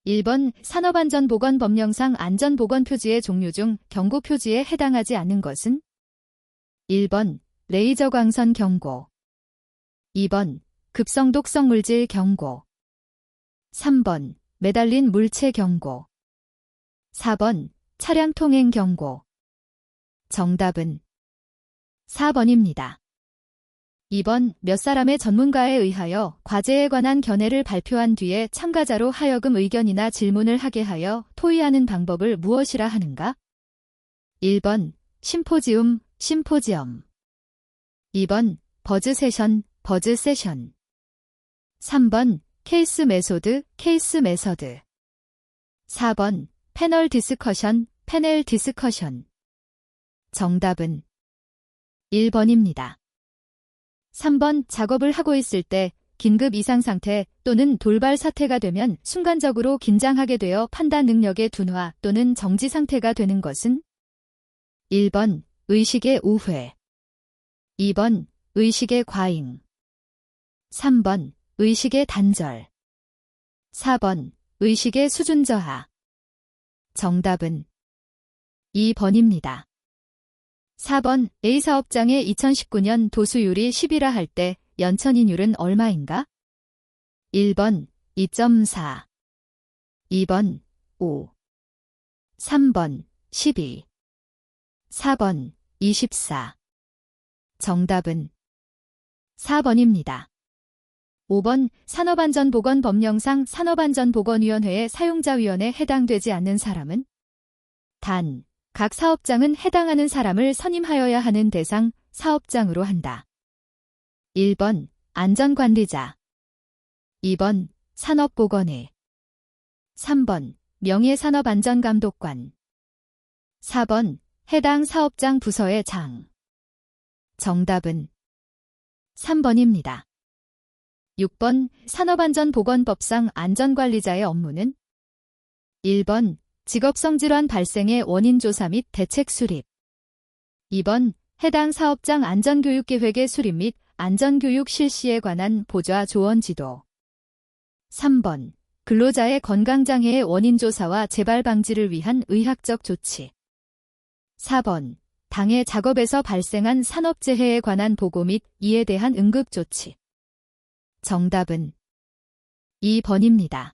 1번 산업안전보건법령상 안전보건표지의 종류 중 경고표지에 해당하지 않는 것은? 1번 레이저 광선 경고, 2번 급성독성 물질 경고, 3번 매달린 물체 경고, 4번 차량 통행 경고. 정답은 4번입니다. 2번 몇 사람의 전문가에 의하여 과제에 관한 견해를 발표한 뒤에 참가자로 하여금 의견이나 질문을 하게 하여 토의하는 방법을 무엇이라 하는가? 1번 심포지움, 심포지엄, 2번 버즈 세션, 버즈 세션, 3번 케이스 메소드, 케이스 메서드, 4번 패널 디스커션, 패널 디스커션. 정답은 1번입니다. 3번 작업을 하고 있을 때 긴급 이상 상태 또는 돌발 사태가 되면 순간적으로 긴장하게 되어 판단 능력의 둔화 또는 정지 상태가 되는 것은? 1번 의식의 우회, 2번 의식의 과잉, 3번 의식의 단절, 4번 의식의 수준 저하. 정답은 2번입니다. 4번 A 사업장의 2019년 도수율이 10이라 할 때 연천인율은 얼마인가? 1번 2.4, 2번 5, 3번 12, 4번 24. 정답은 4번입니다. 5번 산업안전보건법령상 산업안전보건위원회의 사용자위원회에 해당되지 않는 사람은? 단, 각 사업장은 해당하는 사람을 선임하여야 하는 대상, 사업장으로 한다. 1번 안전관리자, 2번 산업보건회, 3번 명예산업안전감독관, 4번 해당 사업장 부서의 장. 정답은 3번입니다. 6번 산업안전보건법상 안전관리자의 업무는? 1번 직업성질환 발생의 원인 조사 및 대책 수립, 2번 해당 사업장 안전교육계획의 수립 및 안전교육 실시에 관한 보좌 조언 지도, 3번 근로자의 건강장애의 원인 조사와 재발 방지를 위한 의학적 조치, 4번 당해 작업에서 발생한 산업재해에 관한 보고 및 이에 대한 응급조치. 정답은 2번입니다.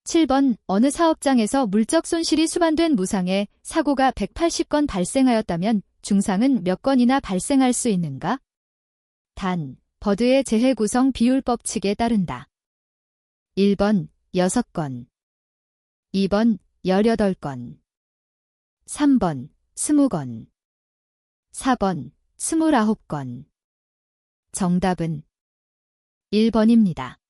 7번 어느 사업장에서 물적 손실이 수반된 무상해 사고가 180건 발생하였다면 중상은 몇 건이나 발생할 수 있는가? 단, 버드의 재해 구성 비율법칙에 따른다. 1번 6건, 2번 18건, 3번 20건, 4번 29건. 정답은 1번입니다.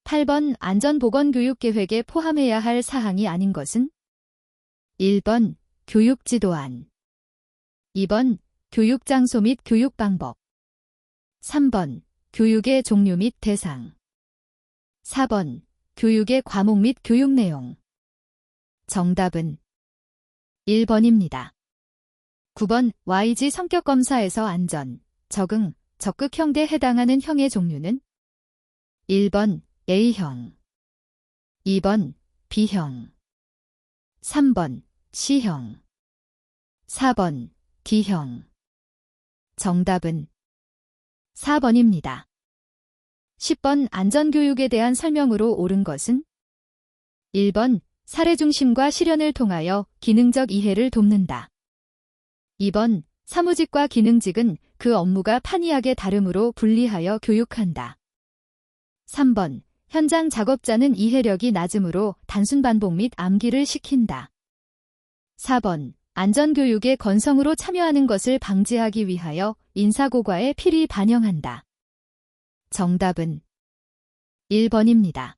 8번 안전보건교육계획에 포함해야 할 사항이 아닌 것은? 1번 교육지도안, 2번 교육장소 및 교육방법, 3번 교육의 종류 및 대상, 4번 교육의 과목 및 교육 내용. 정답은 1번입니다. 9번 YG 성격검사에서 안전, 적응, 적극형대에 해당하는 형의 종류는? 1번 A형, 2번 B형, 3번 C형, 4번 D형. 정답은 4번입니다. 10번 안전교육에 대한 설명으로 옳은 것은? 1번 사례 중심과 실현을 통하여 기능적 이해를 돕는다. 2번 사무직과 기능직은 그 업무가 판이하게 다르므로 분리하여 교육한다. 3번 현장 작업자는 이해력이 낮으므로 단순 반복 및 암기를 시킨다. 4번 안전교육에 건성으로 참여하는 것을 방지하기 위하여 인사고과에 필히 반영한다. 정답은 1번입니다.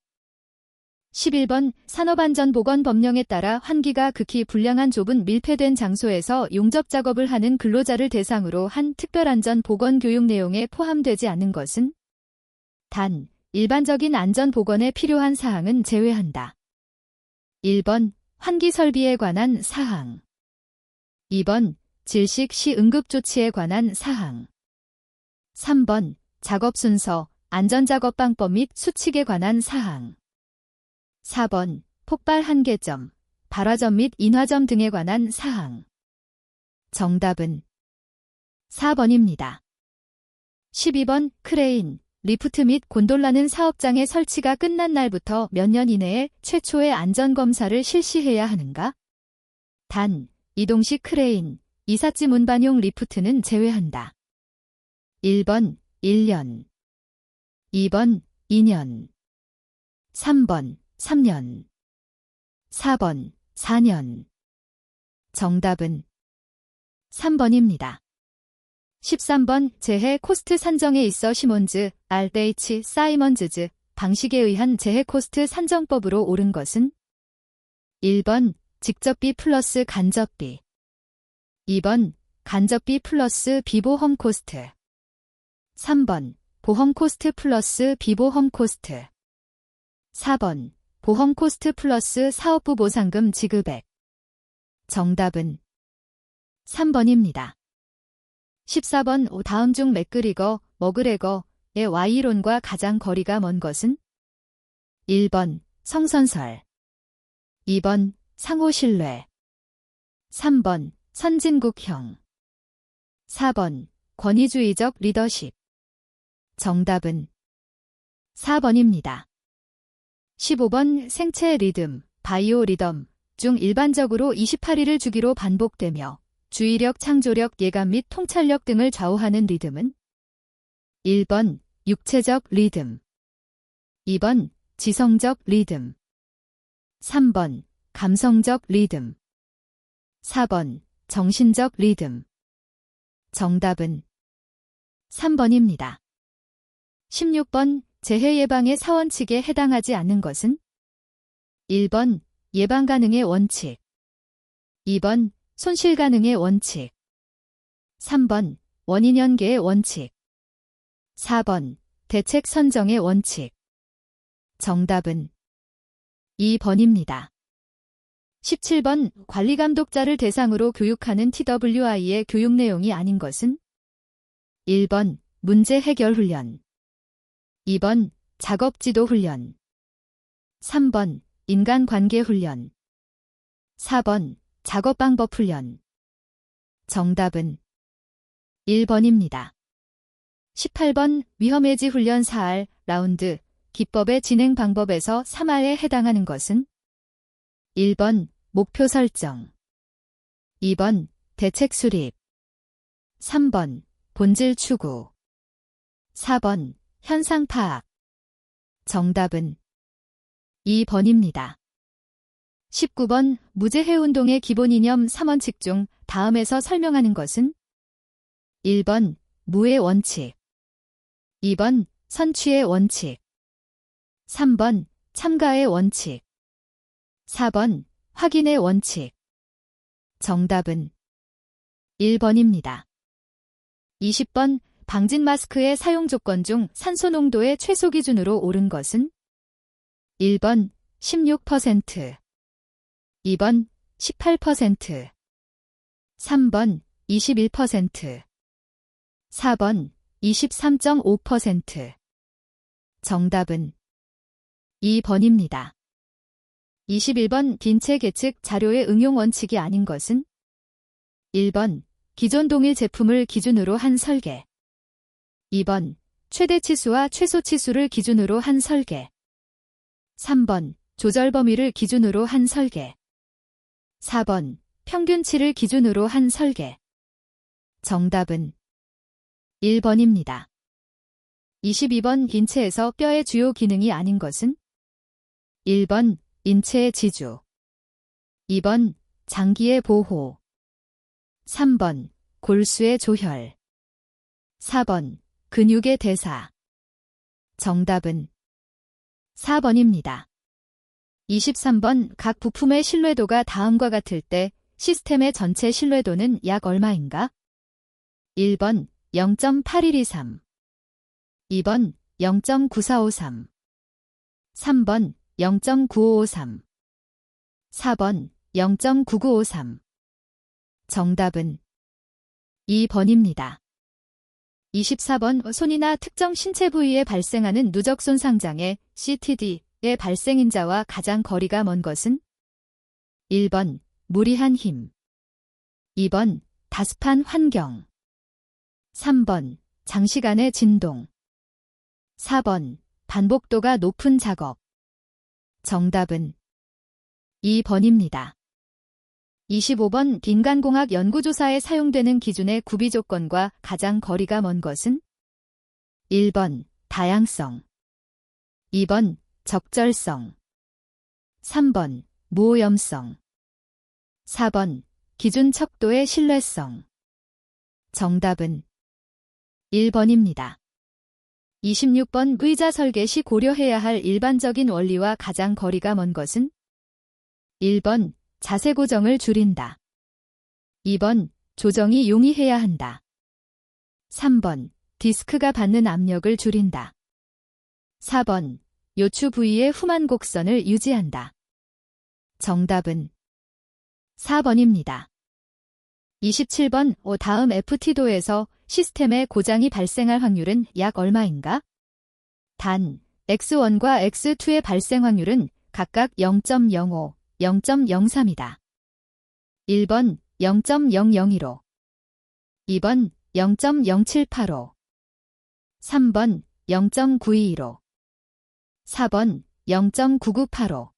11번 산업안전보건법령에 따라 환기가 극히 불량한 좁은 밀폐된 장소에서 용접작업을 하는 근로자를 대상으로 한 특별안전보건교육 내용에 포함되지 않는 것은? 단, 일반적인 안전보건에 필요한 사항은 제외한다. 1번 환기 설비에 관한 사항, 2번 질식 시 응급조치에 관한 사항, 3번 작업 순서, 안전작업방법 및 수칙에 관한 사항, 4번 폭발 한계점, 발화점 및 인화점 등에 관한 사항. 정답은 4번입니다. 12번 크레인, 리프트 및 곤돌라는 사업장의 설치가 끝난 날부터 몇 년 이내에 최초의 안전검사를 실시해야 하는가? 단, 이동식 크레인, 이삿짐 운반용 리프트는 제외한다. 1번 1년, 2번 2년, 3번 3년, 4번 4년. 정답은 3번입니다. 13번 재해 코스트 산정에 있어 시몬즈, R.H. 사이먼즈즈 방식에 의한 재해 코스트 산정법으로 옳은 것은? 1번 직접비 플러스 간접비, 2번 간접비 플러스 비보험 코스트, 3번 보험 코스트 플러스 비보험 코스트, 4번 보험 코스트 플러스 사업부 보상금 지급액. 정답은 3번입니다. 14번 다음 중 맥그리거, 머그레거의 Y론과 가장 거리가 먼 것은? 1번 성선설, 2번 상호신뢰, 3번 선진국형, 4번 권위주의적 리더십. 정답은 4번입니다. 15번 생체 리듬, 바이오 리덤 중 일반적으로 28일을 주기로 반복되며 주의력, 창조력, 예감 및 통찰력 등을 좌우하는 리듬은? 1번 육체적 리듬, 2번 지성적 리듬, 3번 감성적 리듬, 4번 정신적 리듬. 정답은 3번입니다. 16번 재해 예방의 사원칙에 해당하지 않는 것은? 1번 예방 가능의 원칙, 2번 손실 가능의 원칙, 3번 원인 연계의 원칙, 4번 대책 선정의 원칙. 정답은 2번입니다. 17번 관리감독자를 대상으로 교육하는 TWI의 교육 내용이 아닌 것은? 1번 문제 해결 훈련, 2번 작업지도 훈련, 3번 인간관계 훈련, 4번 작업방법 훈련. 정답은 1번입니다. 18번 위험해지 훈련 4할 라운드 기법의 진행 방법에서 3할에 해당하는 것은? 1번 목표 설정, 2번 대책 수립, 3번 본질 추구, 4번 현상 파악. 정답은 2번입니다. 19번 무제해운동의 기본 이념 3원칙 중 다음에서 설명하는 것은? 1번 무의 원칙, 2번 선취의 원칙, 3번 참가의 원칙, 4번 확인의 원칙. 정답은 1번입니다. 20번 방진 마스크의 사용 조건 중 산소 농도의 최소 기준으로 옳은 것은? 1번 16%, 2번 18%, 3번 21%, 4번 23.5%. 정답은 2번입니다. 21번 빈체 계측 자료의 응용 원칙이 아닌 것은? 1번 기존 동일 제품을 기준으로 한 설계, 2번 최대 치수와 최소 치수를 기준으로 한 설계, 3번 조절 범위를 기준으로 한 설계, 4번 평균치를 기준으로 한 설계. 정답은 1번입니다. 22번 인체에서 뼈의 주요 기능이 아닌 것은? 1번 인체의 지주, 2번 장기의 보호, 3번 골수의 조혈, 4번 근육의 대사. 정답은 4번입니다. 23번 각 부품의 신뢰도가 다음과 같을 때 시스템의 전체 신뢰도는 약 얼마인가? 1번 0.8123, 2번 0.9453, 3번 0.9553, 4번 0.9953. 정답은 2번입니다. 24번 손이나 특정 신체 부위에 발생하는 누적 손상장애 CTD 의 발생인자와 가장 거리가 먼 것은? 1번 무리한 힘, 2번 다습한 환경, 3번 장시간의 진동, 4번 반복도가 높은 작업. 정답은 2번입니다. 25번 인간공학 연구조사에 사용되는 기준의 구비조건과 가장 거리가 먼 것은? 1번 다양성, 2번 적절성, 3번 무오염성, 4번 기준 척도의 신뢰성. 정답은 1번입니다. 26번 의자 설계 시 고려해야 할 일반적인 원리와 가장 거리가 먼 것은? 1번 자세 고정을 줄인다, 2번 조정이 용이해야 한다, 3번 디스크가 받는 압력을 줄인다, 4번 요추 부위의 후만 곡선을 유지한다. 정답은 4번입니다. 27번 다음 FT도에서 시스템의 고장이 발생할 확률은 약 얼마인가? 단, X1과 X2의 발생 확률은 각각 0.05, 0.03이다. 1번 0.001호, 2번 0.0785, 3번 0.921호, 4번 0.9985.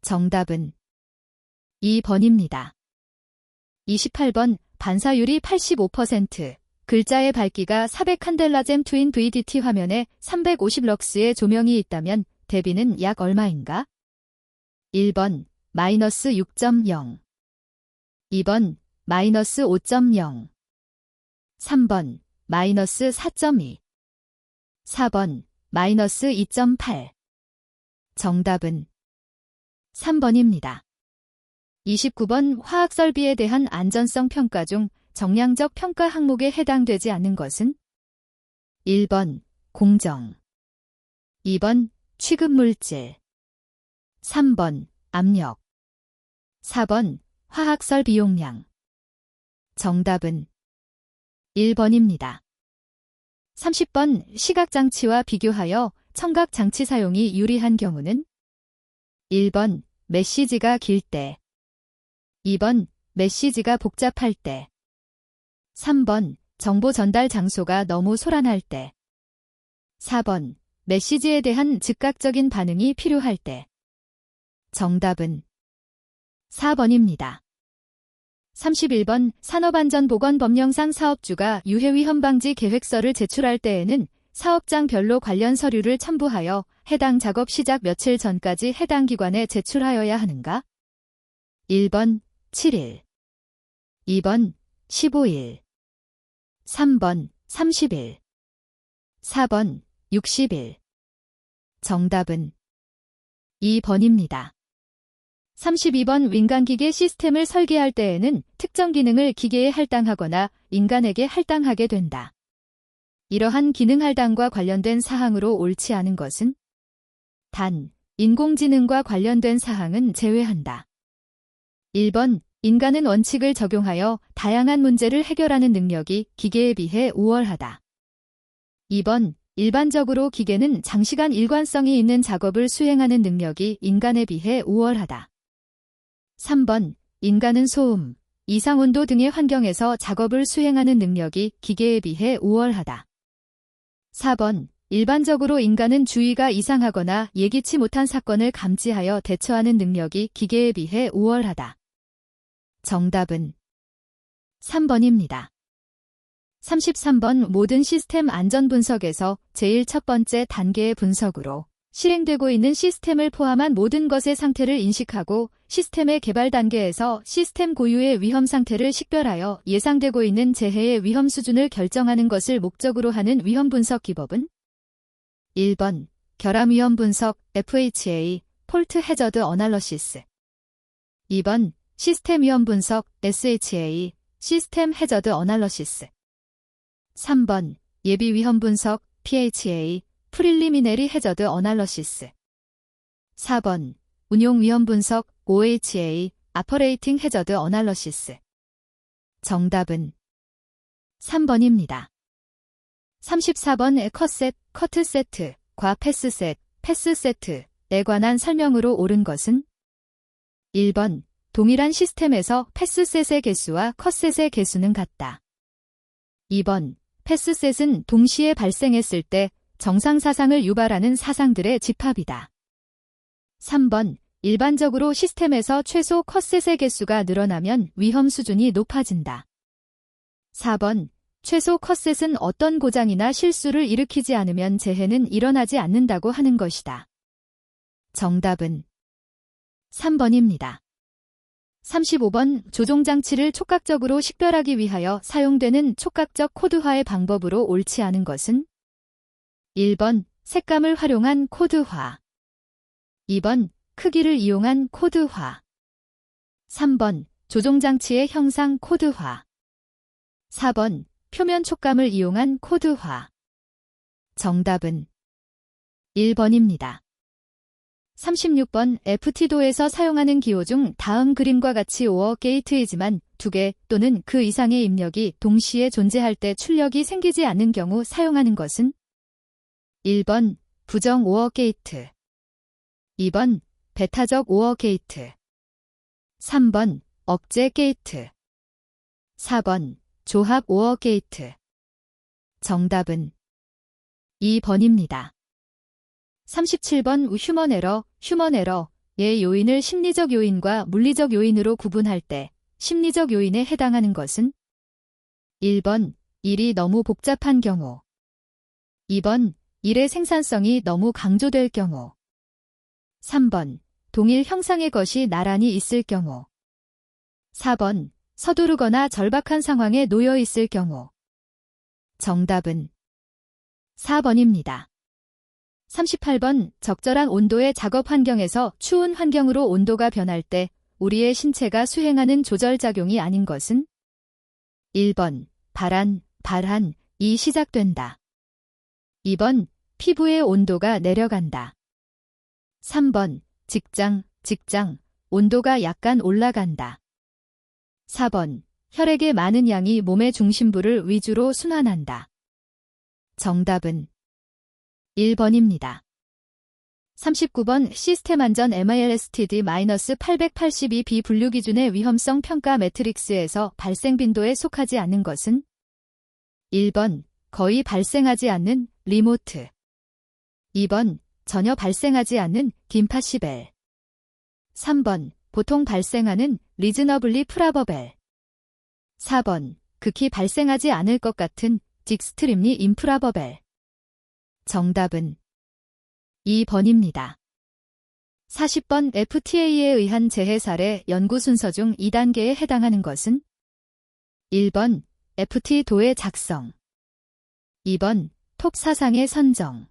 정답은 2번입니다. 28번 반사율이 85%, 글자의 밝기가 400칸델라젬 트윈 VDT 화면에 350럭스의 조명이 있다면 대비는 약 얼마인가? 1번 마이너스 6.0, 2번 마이너스 5.0, 3번 마이너스 4.2, 4번 마이너스 2.8. 정답은 3번입니다. 29번 화학설비에 대한 안전성 평가 중 정량적 평가 항목에 해당되지 않는 것은? 1번 공정, 2번 취급물질, 3번 압력, 4번 화학설 비용량. 정답은 1번입니다. 30번 시각장치와 비교하여 청각장치 사용이 유리한 경우는? 1번 메시지가 길 때, 2번 메시지가 복잡할 때, 3번 정보 전달 장소가 너무 소란할 때, 4번 메시지에 대한 즉각적인 반응이 필요할 때. 정답은 4번입니다. 31번 산업안전보건법령상 사업주가 유해위험 방지 계획서를 제출할 때에는 사업장별로 관련 서류를 첨부하여 해당 작업 시작 며칠 전까지 해당 기관에 제출하여야 하는가? 1번 7일, 2번 15일, 3번 30일, 4번 60일. 정답은 2번입니다. 32번 민간기계 시스템을 설계할 때에는 특정 기능을 기계에 할당하거나 인간에게 할당하게 된다. 이러한 기능 할당과 관련된 사항으로 옳지 않은 것은? 단, 인공지능과 관련된 사항은 제외한다. 1번, 인간은 원칙을 적용하여 다양한 문제를 해결하는 능력이 기계에 비해 우월하다. 2번, 일반적으로 기계는 장시간 일관성이 있는 작업을 수행하는 능력이 인간에 비해 우월하다. 3번, 인간은 소음, 이상온도 등의 환경에서 작업을 수행하는 능력이 기계에 비해 우월하다. 4번, 일반적으로 인간은 주의가 이상하거나 예기치 못한 사건을 감지하여 대처하는 능력이 기계에 비해 우월하다. 정답은 3번입니다. 33번 모든 시스템 안전 분석에서 제일 첫 번째 단계의 분석으로 실행되고 있는 시스템을 포함한 모든 것의 상태를 인식하고 시스템의 개발 단계에서 시스템 고유의 위험 상태를 식별하여 예상되고 있는 재해의 위험 수준을 결정하는 것을 목적으로 하는 위험 분석 기법은? 1번 결함 위험 분석 FHA 폴트 해저드 어널러시스, 2번 시스템 위험 분석 SHA 시스템 해저드 어널러시스, 3번 예비 위험 분석 PHA 프릴리미네리 해저드 어널러시스, 4번 운용 위험 분석 OHA 아퍼레이팅 해저드 어널러시스. 정답은 3번입니다. 34번 컷셋, 커트 세트, 과 패스 세트, 관한 설명으로 옳은 것은 1번 동일한 시스템에서 패스셋의 개수와 컷셋의 개수는 같다. 2번 패스셋은 동시에 발생했을 때 정상사상을 유발하는 사상들의 집합이다. 3번 일반적으로 시스템에서 최소 컷셋의 개수가 늘어나면 위험 수준이 높아진다. 4번 최소 컷셋은 어떤 고장이나 실수를 일으키지 않으면 재해는 일어나지 않는다고 하는 것이다. 정답은 3번입니다. 35번 조종장치를 촉각적으로 식별하기 위하여 사용되는 촉각적 코드화의 방법으로 옳지 않은 것은 1번 색감을 활용한 코드화 2번 크기를 이용한 코드화 3번 조종장치의 형상 코드화 4번 표면 촉감을 이용한 코드화 정답은 1번입니다. 36번 FT도에서 사용하는 기호 중 다음 그림과 같이 오어 게이트이지만 2개 또는 그 이상의 입력이 동시에 존재할 때 출력이 생기지 않는 경우 사용하는 것은 1번 부정 오어 게이트 2번 배타적 오어 게이트 3번 억제 게이트 4번 조합 오어 게이트 정답은 2번입니다. 37번 휴먼 에러의 요인을 심리적 요인과 물리적 요인으로 구분할 때 심리적 요인에 해당하는 것은 1번 일이 너무 복잡한 경우 2번 일의 생산성이 너무 강조될 경우 3번 동일 형상의 것이 나란히 있을 경우 4번 서두르거나 절박한 상황에 놓여 있을 경우 정답은 4번입니다. 38번 적절한 온도의 작업 환경에서 추운 환경으로 온도가 변할 때 우리의 신체가 수행하는 조절작용이 아닌 것은 1번 발한이 시작된다. 2번 피부의 온도가 내려간다. 3번 직장 온도가 약간 올라간다. 4번 혈액의 많은 양이 몸의 중심부를 위주로 순환한다. 정답은 1번입니다. 39번 시스템 안전 MILSTD-882B 분류 기준의 위험성 평가 매트릭스에서 발생 빈도에 속하지 않는 것은 1번 거의 발생하지 않는 리모트 2번 전혀 발생하지 않는 임파시벨 3번 보통 발생하는 리즈너블리 프라버벨 4번 극히 발생하지 않을 것 같은 직스트림리 임프라버벨 정답은 2번입니다. 40번 FTA에 의한 재해 사례 연구 순서 중 2단계에 해당하는 것은 1번 FT도의 작성 2번 톱 사상의 선정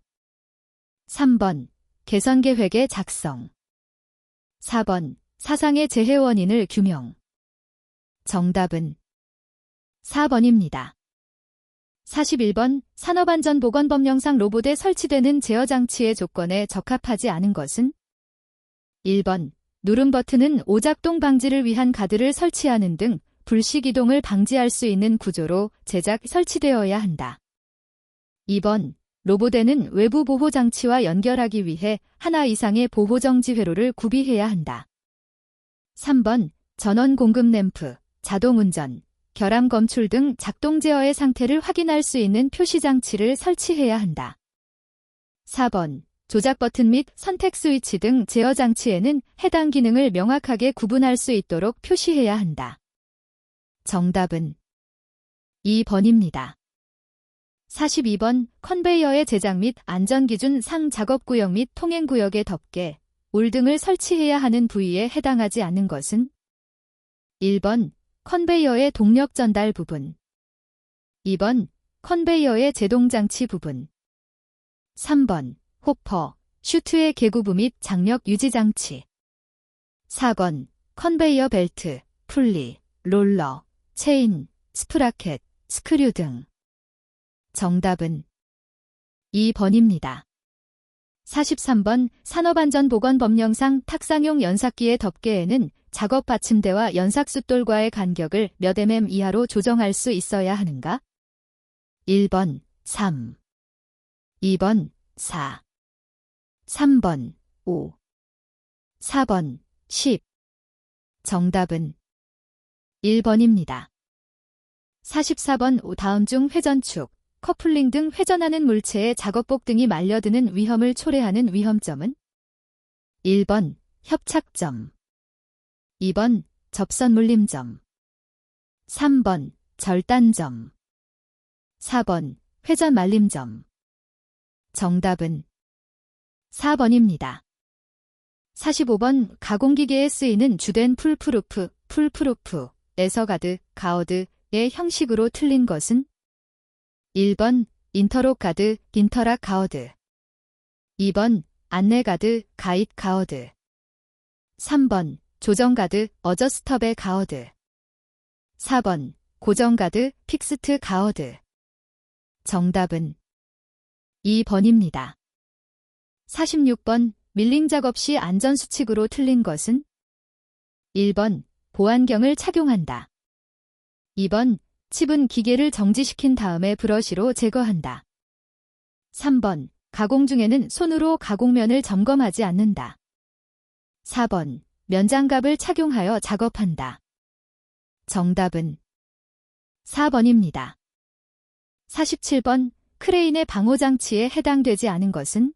3번 개선 계획의 작성 4번 사상의 재해 원인을 규명 정답은 4번입니다. 41번 산업안전보건법령상 로봇에 설치되는 제어장치의 조건에 적합하지 않은 것은 1번 누름 버튼은 오작동 방지를 위한 가드를 설치하는 등 불시기동을 방지할 수 있는 구조로 설치되어야 한다. 2번 로봇에는 외부 보호장치와 연결하기 위해 하나 이상의 보호정지 회로를 구비해야 한다. 3번 전원 공급 램프, 자동운전, 결함 검출 등 작동 제어의 상태를 확인할 수 있는 표시장치를 설치해야 한다. 4번 조작 버튼 및 선택 스위치 등 제어 장치에는 해당 기능을 명확하게 구분할 수 있도록 표시해야 한다. 정답은 2번입니다. 42번 컨베이어의 제작 및 안전기준 상 작업구역 및 통행구역의 덮개, 울 등을 설치해야 하는 부위에 해당하지 않는 것은 1번 컨베이어의 동력 전달 부분 2번 컨베이어의 제동장치 부분 3번 호퍼, 슈트의 개구부 및 장력 유지장치 4번 컨베이어 벨트, 풀리, 롤러, 체인, 스프라켓, 스크류 등 정답은 2번입니다. 43번 산업안전보건법령상 탁상용 연삭기의 덮개에는 작업 받침대와 연삭숫돌과의 간격을 몇 mm 이하로 조정할 수 있어야 하는가? 1번 3, 2번 4, 3번 5, 4번, 10. 정답은 1번입니다. 44번 다음 중 회전축, 커플링 등 회전하는 물체의 작업복 등이 말려드는 위험을 초래하는 위험점은? 1번, 협착점. 2번, 접선물림점. 3번, 절단점. 4번, 회전말림점. 정답은 4번입니다. 45번, 가공기계에 쓰이는 주된 풀프루프, 풀프루프에서 가드, 가어드의 형식으로 틀린 것은? 1번, 인터록 가드, 인터락 가어드. 2번, 안내 가드, 가입 가어드. 3번, 조정 가드, 어저스터베 가어드. 4번, 고정 가드, 픽스트 가어드. 정답은 2번입니다. 46번, 밀링 작업 시 안전수칙으로 틀린 것은? 1번, 보안경을 착용한다. 2번, 칩은 기계를 정지시킨 다음에 브러쉬로 제거한다. 3번, 가공 중에는 손으로 가공면을 점검하지 않는다. 4번, 면장갑을 착용하여 작업한다. 정답은 4번입니다. 47번, 크레인의 방호장치에 해당되지 않은 것은?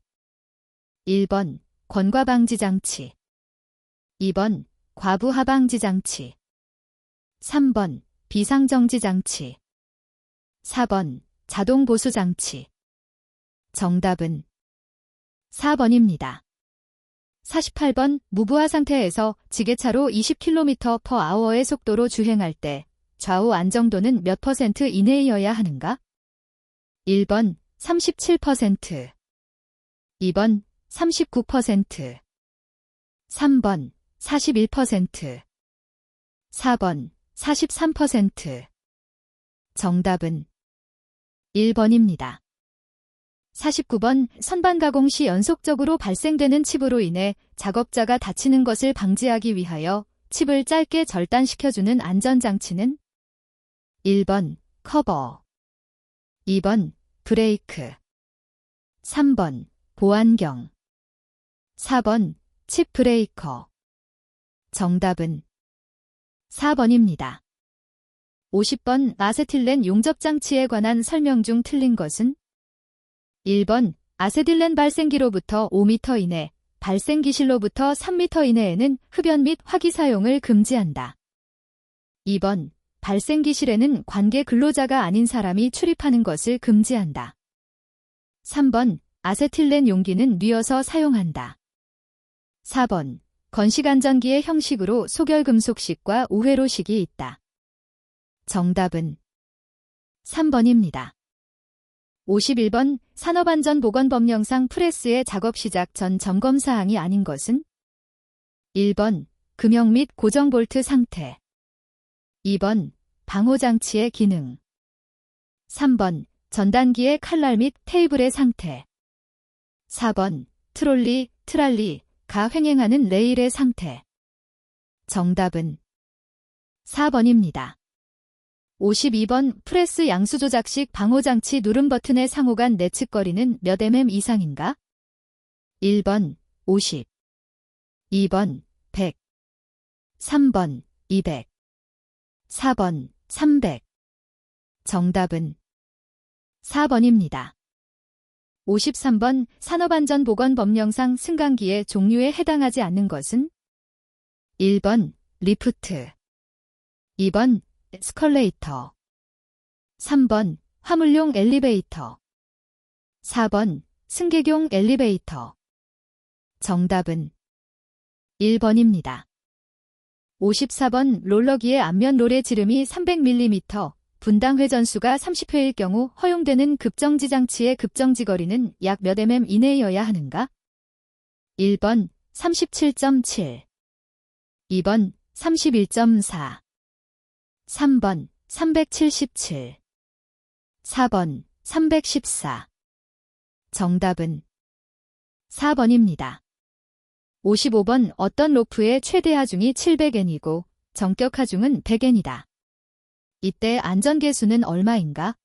1번, 권과방지장치. 2번, 과부하방지장치. 3번, 비상정지장치. 4번, 자동보수장치. 정답은 4번입니다. 48번, 무부하 상태에서 지게차로 20km/h의 속도로 주행할 때 좌우 안정도는 몇 % 이내여야 하는가? 1번, 37%. 2번, 39%. 3번, 41%. 4번, 43%. 정답은 1번입니다. 49번, 선반 가공 시 연속적으로 발생되는 칩으로 인해 작업자가 다치는 것을 방지하기 위하여 칩을 짧게 절단시켜주는 안전장치는? 1번, 커버. 2번, 브레이크. 3번, 보안경. 4번, 칩 브레이커. 정답은 4번입니다. 50번, 아세틸렌 용접장치에 관한 설명 중 틀린 것은? 1번, 아세틸렌 발생기로부터 5m 이내, 발생기실로부터 3m 이내에는 흡연 및 화기 사용을 금지한다. 2번, 발생기실에는 관계 근로자가 아닌 사람이 출입하는 것을 금지한다. 3번, 아세틸렌 용기는 뉘어서 사용한다. 4번, 건식안전기의 형식으로 소결금속식과 우회로식이 있다. 정답은 3번입니다. 51번, 산업안전보건법령상 프레스의 작업 시작 전 점검사항이 아닌 것은? 1번, 금형 및 고정 볼트 상태. 2번, 방호장치의 기능. 3번, 전단기의 칼날 및 테이블의 상태. 4번, 트롤리, 트랄리가 횡행하는 레일의 상태. 정답은 4번입니다. 52번, 프레스 양수 조작식 방호장치 누름 버튼의 상호 간 내측거리는 몇 mm 이상인가? 1번, 50. 2번, 100. 3번, 200. 4번, 300. 정답은 4번입니다. 53번, 산업안전보건법령상 승강기의 종류에 해당하지 않는 것은? 1번, 리프트. 2번, 스컬레이터. 3번, 화물용 엘리베이터. 4번, 승객용 엘리베이터. 정답은 1번입니다. 54번, 롤러기의 앞면 롤의 지름이 300mm, 분당 회전수가 30회일 경우 허용되는 급정지 장치의 급정지 거리는 약 몇 mm 이내여야 하는가? 1번, 37.7. 2번, 31.4. 3번, 377. 4번, 314. 정답은 4번입니다. 55번, 어떤 로프의 최대 하중이 700N이고 정격 하중은 100N이다. 이때 안전계수는 얼마인가?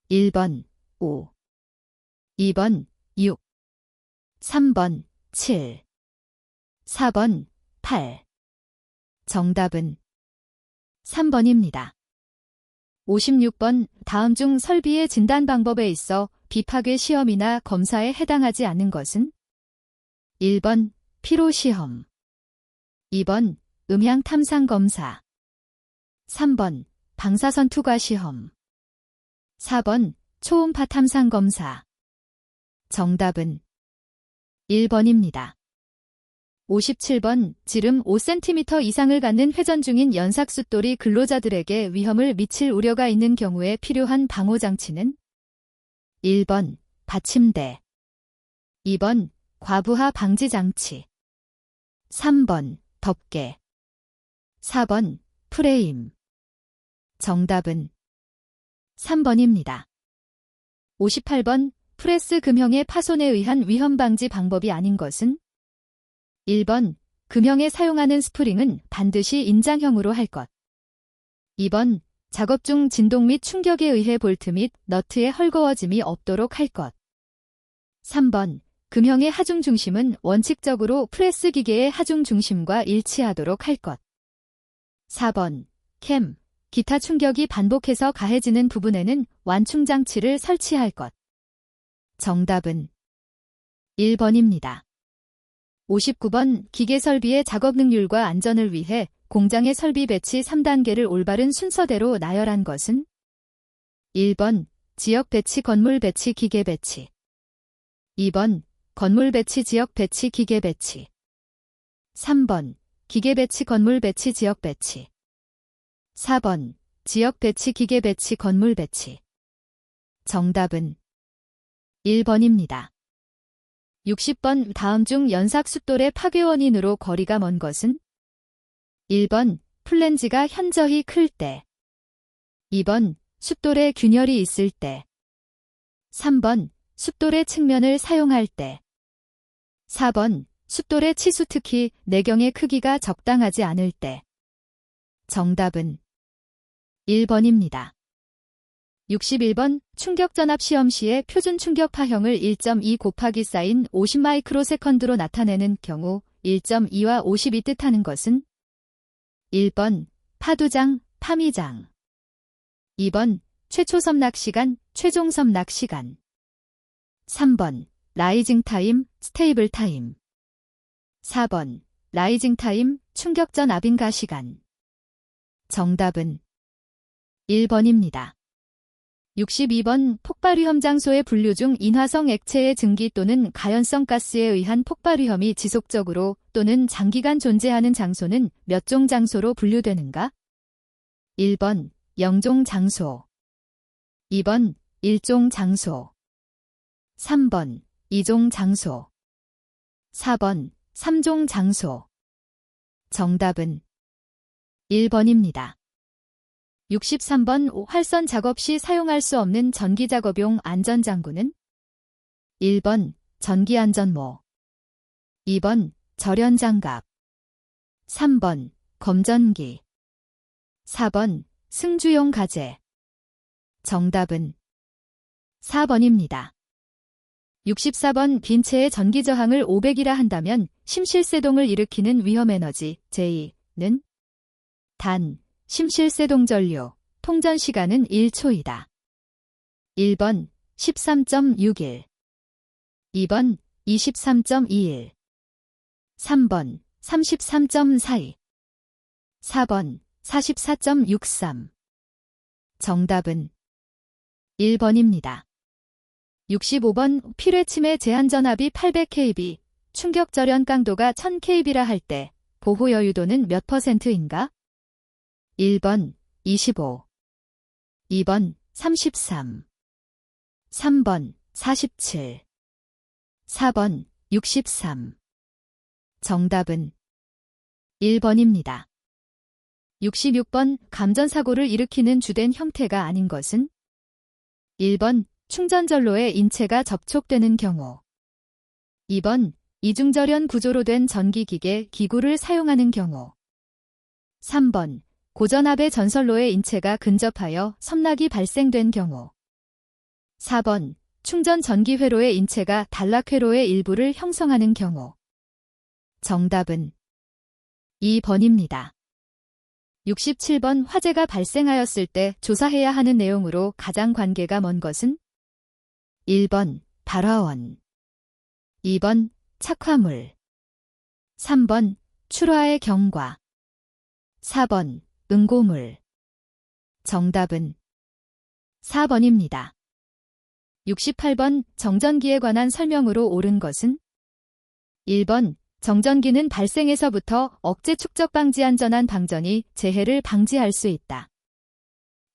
1번, 5. 2번, 6. 3번, 7. 4번 8. 정답은 3번입니다. 56번 다음 중 설비의 진단 방법에 있어 비파괴 시험이나 검사에 해당하지 않는 것은? 1번 피로시험, 2번 음향 탐상 검사, 3번 방사선 투과 시험, 4번 초음파 탐상 검사. 정답은 1번입니다. 57번 지름 5cm 이상을 갖는 회전 중인 연삭숫돌이 근로자들에게 위험을 미칠 우려가 있는 경우에 필요한 방호장치는? 1번 받침대, 2번 과부하 방지장치, 3번 덮개, 4번 프레임. 정답은 3번입니다. 58번 프레스 금형의 파손에 의한 위험 방지 방법이 아닌 것은? 1번 금형에 사용하는 스프링은 반드시 인장형으로 할 것. 2번 작업 중 진동 및 충격에 의해 볼트 및 너트의 헐거워짐이 없도록 할 것. 3번 금형의 하중 중심은 원칙적으로 프레스 기계의 하중 중심과 일치하도록 할 것. 4번 캠, 기타 충격이 반복해서 가해지는 부분에는 완충 장치를 설치할 것. 정답은 1번입니다. 59번 기계 설비의 작업 능률과 안전을 위해 공장의 설비 배치 3단계를 올바른 순서대로 나열한 것은? 1번 지역 배치 건물 배치 기계 배치, 2번 건물 배치 지역 배치 기계 배치, 3번 기계 배치 건물 배치 지역 배치, 4번 지역 배치 기계 배치 건물 배치. 정답은 1번입니다. 60번 다음 중 연삭숫돌의 파괴 원인으로 거리가 먼 것은? 1번 플랜지가 현저히 클 때, 2번 숫돌에 균열이 있을 때, 3번 숫돌의 측면을 사용할 때, 4번 숫돌의 치수 특히 내경의 크기가 적당하지 않을 때. 정답은 1번입니다. 61번 충격전압 시험 시에 표준 충격 파형을 1.2 곱하기 사인 50마이크로세컨드로 나타내는 경우 1.2와 50이 뜻하는 것은? 1번 파두장, 파미장, 2번 최초 섬락 시간, 최종 섬락 시간, 3번 라이징 타임, 스테이블 타임, 4번 라이징 타임, 충격전 압인가 시간. 정답은 1번입니다. 62번 폭발 위험 장소의 분류 중 인화성 액체의 증기 또는 가연성 가스에 의한 폭발 위험이 지속적으로 또는 장기간 존재하는 장소는 몇 종 장소로 분류되는가? 1번 0종 장소, 2번 1종 장소, 3번 2종 장소, 4번 3종 장소. 정답은 1번입니다. 63번 활선 작업 시 사용할 수 없는 전기 작업용 안전장구는? 1번 전기안전모, 2번 절연장갑, 3번 검전기, 4번 승주용 가재. 정답은 4번입니다. 64번 빈 체의 전기 저항을 500이라 한다면 심실세동을 일으키는 위험에너지 J는? 단 심실세동전류, 통전 시간은 1초이다. 1번 13.61, 2번 23.21, 3번 33.42, 4번 44.63. 정답은 1번입니다. 65번 필회침의 제한전압이 800kb, 충격절연 강도가 1000kb라 할 때 보호 여유도는 몇 %인가? 1번 25, 2번 33, 3번 47, 4번 63. 정답은 1번입니다. 66번 감전사고를 일으키는 주된 형태가 아닌 것은? 1번 충전전로에 인체가 접촉되는 경우, 2번 이중절연 구조로 된 전기기계, 기구를 사용하는 경우, 3번 고전압의 전선로에 인체가 근접하여 섬락이 발생된 경우, 4번 충전 전기 회로의 인체가 단락 회로의 일부를 형성하는 경우. 정답은 2번입니다. 67번 화재가 발생하였을 때 조사해야 하는 내용으로 가장 관계가 먼 것은 1번 발화원, 2번 착화물, 3번 출화의 경과, 4번 응고물. 정답은 4번입니다. 68번 정전기에 관한 설명으로 옳은 것은 1번 정전기는 발생에서부터 억제 축적 방지 안전한 방전이 재해를 방지할 수 있다.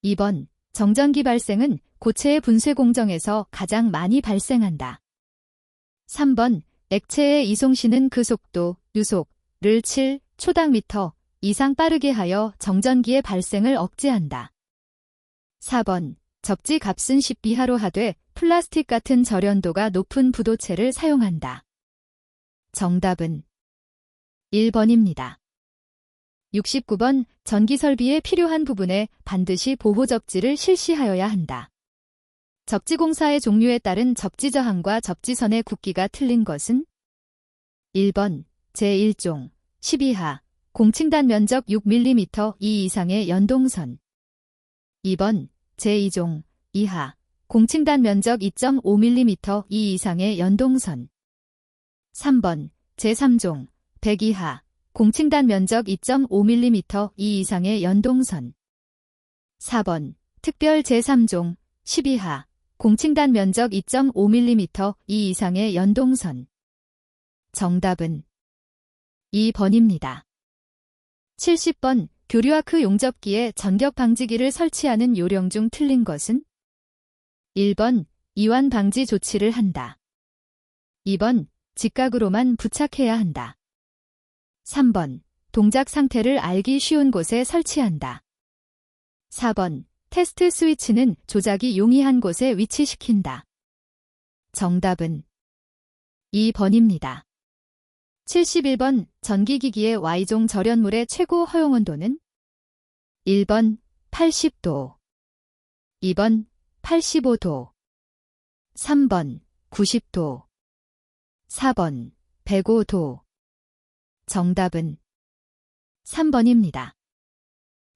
2번 정전기 발생은 고체의 분쇄 공정에서 가장 많이 발생한다. 3번 액체의 이송시는 그 속도, 유속를 7초당 이상 빠르게 하여 정전기의 발생을 억제한다. 4번 접지 값은 10비하로 하되 플라스틱 같은 절연도가 높은 부도체를 사용한다. 정답은 1번입니다. 69번 전기 설비에 필요한 부분에 반드시 보호 접지를 실시하여야 한다. 접지 공사의 종류에 따른 접지 저항과 접지선의 굵기가 틀린 것은 1번 제1종 12하 공칭단 면적 6mm 이 이상의 연동선, 2번 제2종 2하 공칭단 면적 2.5mm 이 이상의 연동선, 3번 제3종 102하 공칭단 면적 2.5mm 이 이상의 연동선, 4번 특별 제3종 12하 공칭단 면적 2.5mm 이 이상의 연동선. 정답은 2번입니다. 70번 교류아크 용접기에 전격 방지기를 설치하는 요령 중 틀린 것은 1번 이완 방지 조치를 한다. 2번 직각으로만 부착해야 한다. 3번 동작 상태를 알기 쉬운 곳에 설치한다. 4번 테스트 스위치는 조작이 용이한 곳에 위치시킨다. 정답은 2번입니다. 71번 전기기기의 Y종 절연물의 최고 허용 온도는 1번 80도, 2번 85도, 3번 90도, 4번 105도. 정답은 3번입니다.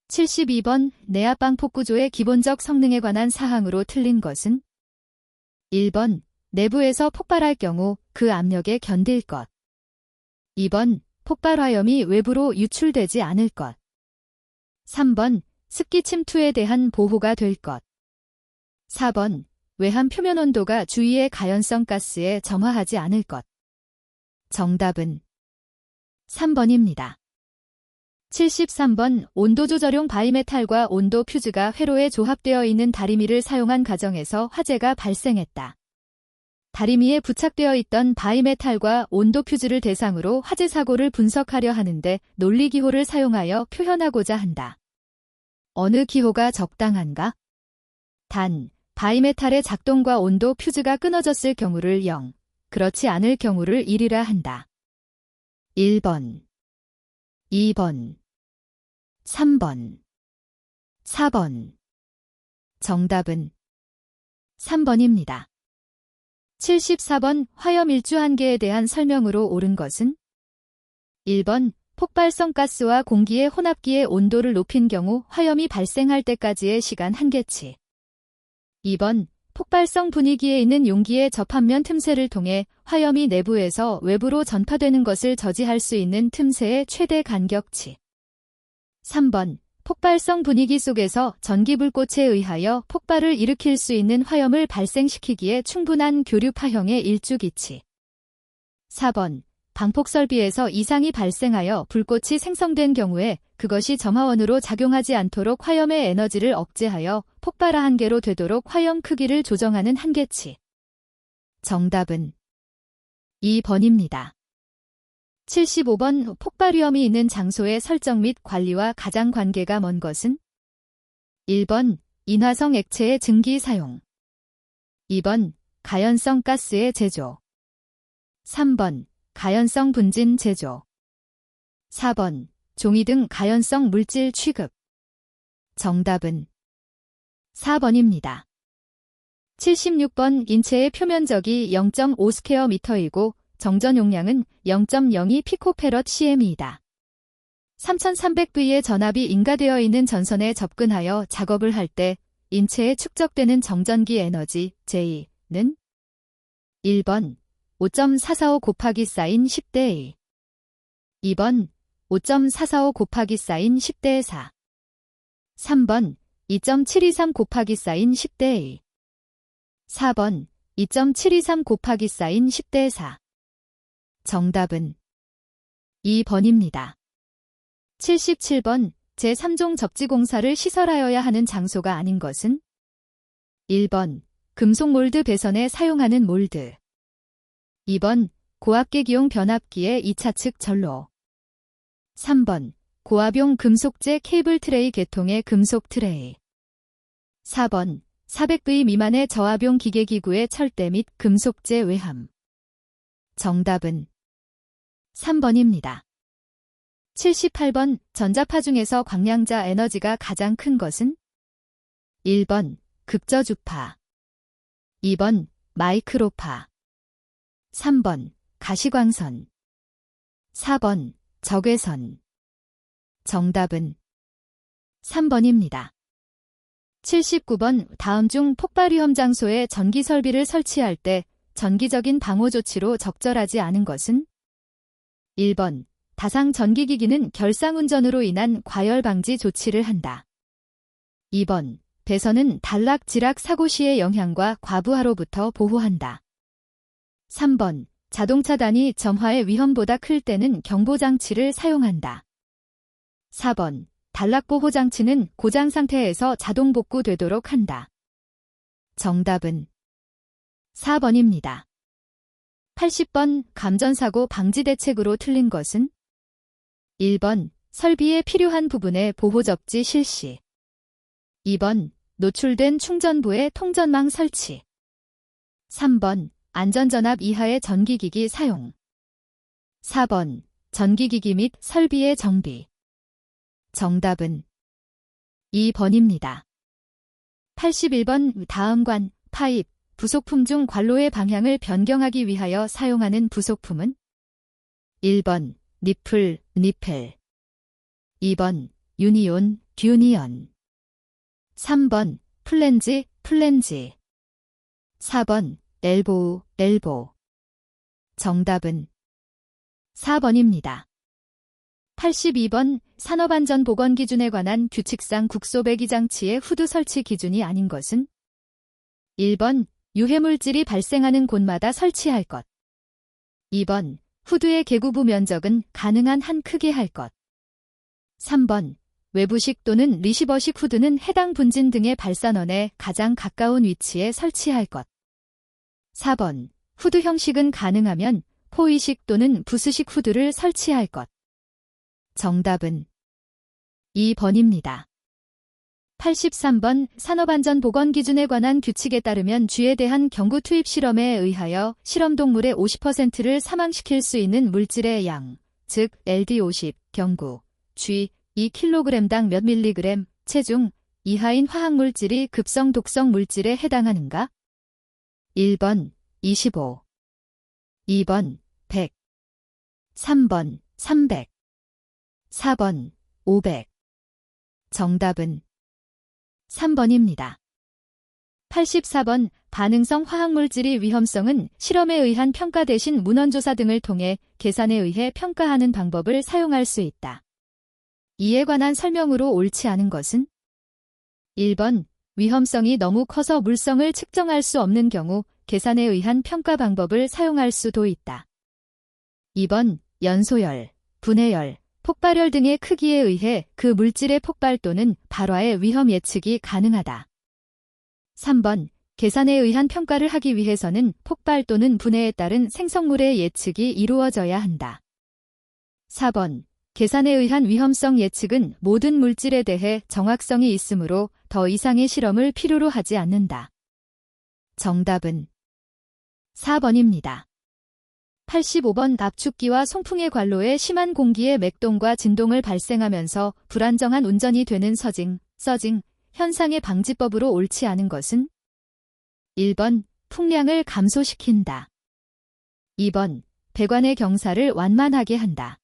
72번 내압방폭 구조의 기본적 성능에 관한 사항으로 틀린 것은 1번 내부에서 폭발할 경우 그 압력에 견딜 것, 2번 폭발 화염이 외부로 유출되지 않을 것, 3번 습기 침투에 대한 보호가 될 것, 4번 외함 표면 온도가 주위의 가연성 가스에 점화하지 않을 것. 정답은 3번입니다. 73번 온도 조절용 바이메탈과 온도 퓨즈가 회로에 조합되어 있는 다리미를 사용한 가정에서 화재가 발생했다. 다리미에 부착되어 있던 바이메탈과 온도 퓨즈를 대상으로 화재 사고를 분석하려 하는데 논리기호를 사용하여 표현하고자 한다. 어느 기호가 적당한가? 단, 바이메탈의 작동과 온도 퓨즈가 끊어졌을 경우를 0, 그렇지 않을 경우를 1이라 한다. 1번, 2번, 3번, 4번. 정답은 3번입니다. 74번 화염 일주 한계에 대한 설명으로 옳은 것은 1번 폭발성 가스와 공기의 혼합기의 온도를 높인 경우 화염이 발생할 때까지의 시간 한계치. 2번 폭발성 분위기에 있는 용기의 접합면 틈새를 통해 화염이 내부에서 외부로 전파되는 것을 저지할 수 있는 틈새의 최대 간격치. 3번 폭발성 분위기 속에서 전기불꽃에 의하여 폭발을 일으킬 수 있는 화염을 발생시키기에 충분한 교류파형의 일주기치. 4번 방폭설비에서 이상이 발생하여 불꽃이 생성된 경우에 그것이 점화원으로 작용하지 않도록 화염의 에너지를 억제하여 폭발화 한계로 되도록 화염 크기를 조정하는 한계치. 정답은 2번입니다. 75번 폭발 위험이 있는 장소의 설정 및 관리와 가장 관계가 먼 것은 1번 인화성 액체의 증기 사용, 2번 가연성 가스의 제조, 3번 가연성 분진 제조, 4번 종이 등 가연성 물질 취급. 정답은 4번입니다. 76번 인체의 표면적이 0.5 스퀘어미터이고 정전 용량은 0.02 피코페럿 cm이다. 3300V의 전압이 인가되어 있는 전선에 접근하여 작업을 할 때 인체에 축적되는 정전기 에너지 J는 1번 5.445 곱하기 사인 10대 1, 2번 5.445 곱하기 사인 10대 4, 3번 2.723 곱하기 사인 10대 1, 4번 2.723 곱하기 사인 10대 4. 정답은 2번입니다. 77번 제3종 접지공사를 시설하여야 하는 장소가 아닌 것은 1번 금속 몰드 배선에 사용하는 몰드, 2번 고압계기용 변압기의 2차 측 전로, 3번 고압용 금속재 케이블 트레이 계통의 금속 트레이, 4번 400V 미만의 저압용 기계기구의 철대 및 금속재 외함. 정답은 3번입니다. 78번 전자파 중에서 광량자 에너지가 가장 큰 것은 1번 극저주파, 2번 마이크로파, 3번 가시광선, 4번 적외선. 정답은 3번입니다. 79번 다음 중 폭발 위험 장소에 전기 설비를 설치할 때 전기적인 방호 조치로 적절하지 않은 것은 1번 다상 전기기기는 결상운전으로 인한 과열 방지 조치를 한다. 2번 배선은 단락 지락 사고 시의 영향과 과부하로부터 보호한다. 3번 자동차단이 점화의 위험보다 클 때는 경보장치를 사용한다. 4번 단락보호장치는 고장 상태에서 자동 복구되도록 한다. 정답은 4번입니다. 80번 감전사고 방지 대책으로 틀린 것은 1번 설비에 필요한 부분의 보호접지 실시, 2번 노출된 충전부의 통전망 설치, 3번 안전전압 이하의 전기기기 사용, 4번 전기기기 및 설비의 정비. 정답은 2번입니다. 81번 다음 관, 파입, 부속품 중 관로의 방향을 변경하기 위하여 사용하는 부속품은 1번 니플, 니펠, 2번 유니온, 듀니언, 3번 플랜지, 플랜지, 4번 엘보우, 엘보. 정답은 4번입니다. 82번 산업안전보건기준에 관한 규칙상 국소배기장치의 후드 설치 기준이 아닌 것은 1번 유해물질이 발생하는 곳마다 설치할 것, 2번 후드의 개구부 면적은 가능한 한 크게 할 것, 3번 외부식 또는 리시버식 후드는 해당 분진 등의 발산원에 가장 가까운 위치에 설치할 것, 4번 후드 형식은 가능하면 포이식 또는 부스식 후드를 설치할 것. 정답은 2번입니다. 83번 산업안전보건기준에 관한 규칙에 따르면 쥐에 대한 경구 투입 실험에 의하여 실험동물의 50%를 사망시킬 수 있는 물질의 양, 즉 LD50 경구, 쥐 2kg당 몇 mg 체중 이하인 화학물질이 급성 독성 물질에 해당하는가? 1번 25, 2번 100, 3번 300, 4번 500. 정답은 3번입니다. 84번 반응성 화학물질의 위험성은 실험에 의한 평가 대신 문헌조사 등을 통해 계산에 의해 평가하는 방법을 사용할 수 있다. 이에 관한 설명으로 옳지 않은 것은 1번 위험성이 너무 커서 물성을 측정할 수 없는 경우 계산에 의한 평가 방법을 사용할 수도 있다. 2번 연소열, 분해열, 폭발열 등의 크기에 의해 그 물질의 폭발 또는 발화의 위험 예측이 가능하다. 3번 계산에 의한 평가를 하기 위해서는 폭발 또는 분해에 따른 생성물의 예측이 이루어져야 한다. 4번 계산에 의한 위험성 예측은 모든 물질에 대해 정확성이 있으므로 더 이상의 실험을 필요로 하지 않는다. 정답은 4번입니다. 85번 압축기와 송풍의 관로에 심한 공기의 맥동과 진동을 발생하면서 불안정한 운전이 되는 서징, 현상의 방지법으로 옳지 않은 것은 1번 풍량을 감소시킨다. 2번 배관의 경사를 완만하게 한다.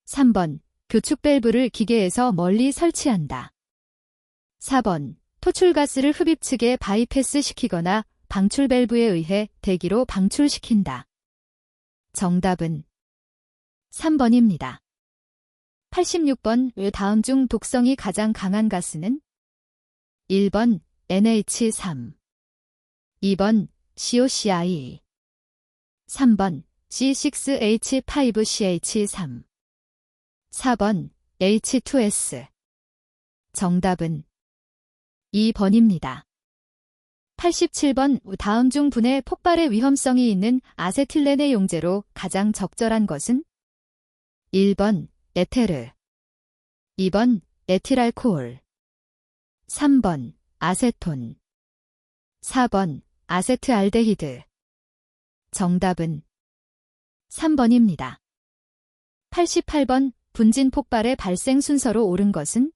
3번. 교축 밸브를 기계에서 멀리 설치한다. 4번. 토출가스를 흡입 측에 바이패스 시키거나 방출 밸브에 의해 대기로 방출시킨다. 정답은 3번입니다. 86번. 왜 다음 중 독성이 가장 강한 가스는? 1번 NH3, 2번 COCI, 3번 C6H5CH3, 4번 H2S. 정답은 2번입니다. 87번. 다음 중 분해 폭발의 위험성이 있는 아세틸렌의 용제로 가장 적절한 것은? 1번 에테르, 2번 에틸알코올, 3번 아세톤, 4번 아세트알데히드. 정답은 3번입니다. 88번. 분진 폭발의 발생 순서로 옳은 것은?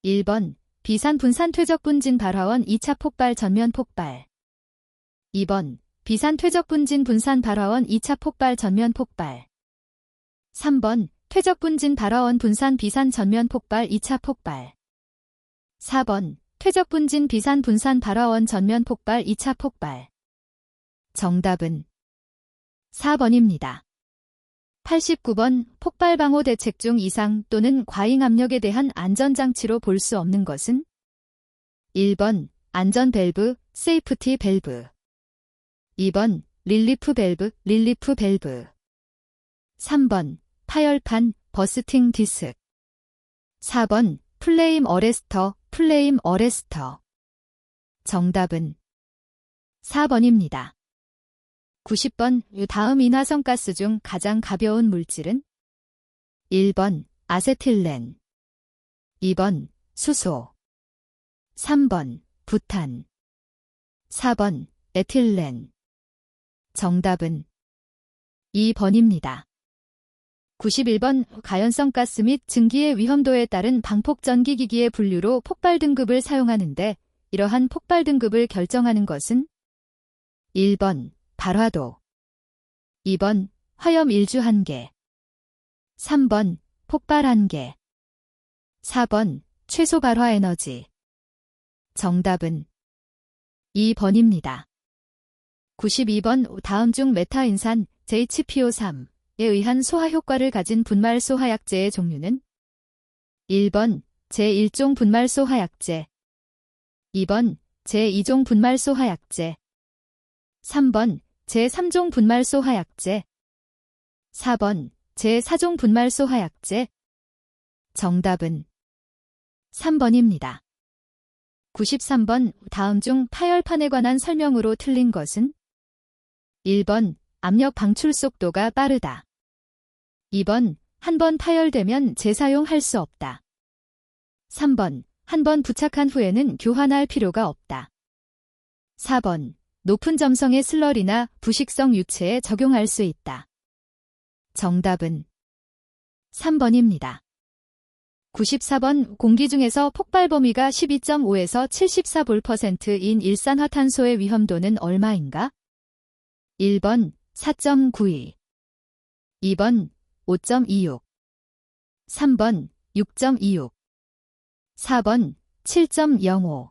1번 비산 분산 퇴적 분진 발화원 2차 폭발 전면 폭발, 2번 비산 퇴적 분진 분산 발화원 2차 폭발 전면 폭발, 3번 퇴적 분진 발화원 분산 비산 전면 폭발 2차 폭발, 4번 퇴적 분진 비산 분산 발화원 전면 폭발 2차 폭발. 정답은 4번입니다. 89번. 폭발 방호 대책 중 이상 또는 과잉 압력에 대한 안전장치로 볼 수 없는 것은? 1번 안전 밸브, 세이프티 밸브, 2번 릴리프 밸브, 릴리프 밸브, 3번 파열판, 버스팅 디스크, 4번 플레임 어레스터, 플레임 어레스터. 정답은 4번입니다. 90번. 다음 인화성가스 중 가장 가벼운 물질은? 1번 아세틸렌, 2번 수소, 3번 부탄, 4번 에틸렌. 정답은 2번입니다. 91번. 가연성 가스 및 증기의 위험도에 따른 방폭 전기기기의 분류로 폭발 등급을 사용하는데 이러한 폭발 등급을 결정하는 것은? 1번 발화도, 2번 화염 일주 한계, 3번 폭발 한계, 4번 최소 발화 에너지. 정답은 2번입니다. 92번. 다음 중 메타인산 JHPO3에 의한 소화 효과를 가진 분말소 화약제의 종류는? 1번 제1종 분말소 화약제, 2번 제2종 분말소 화약제, 3번 제3종 분말소 화약제, 4번 제4종 분말소 화약제. 정답은 3번입니다. 93번. 다음 중 파열판에 관한 설명으로 틀린 것은? 1번 압력 방출 속도가 빠르다, 2번 한 번 파열되면 재사용할 수 없다, 3번 한 번 부착한 후에는 교환할 필요가 없다, 4번 높은 점성의 슬러리나 부식성 유체에 적용할 수 있다. 정답은 3번입니다. 94번. 공기 중에서 폭발 범위가 12.5에서 74%인 일산화탄소의 위험도는 얼마인가? 1번 4.92, 2번 5.26, 3번 6.26, 4번 7.05.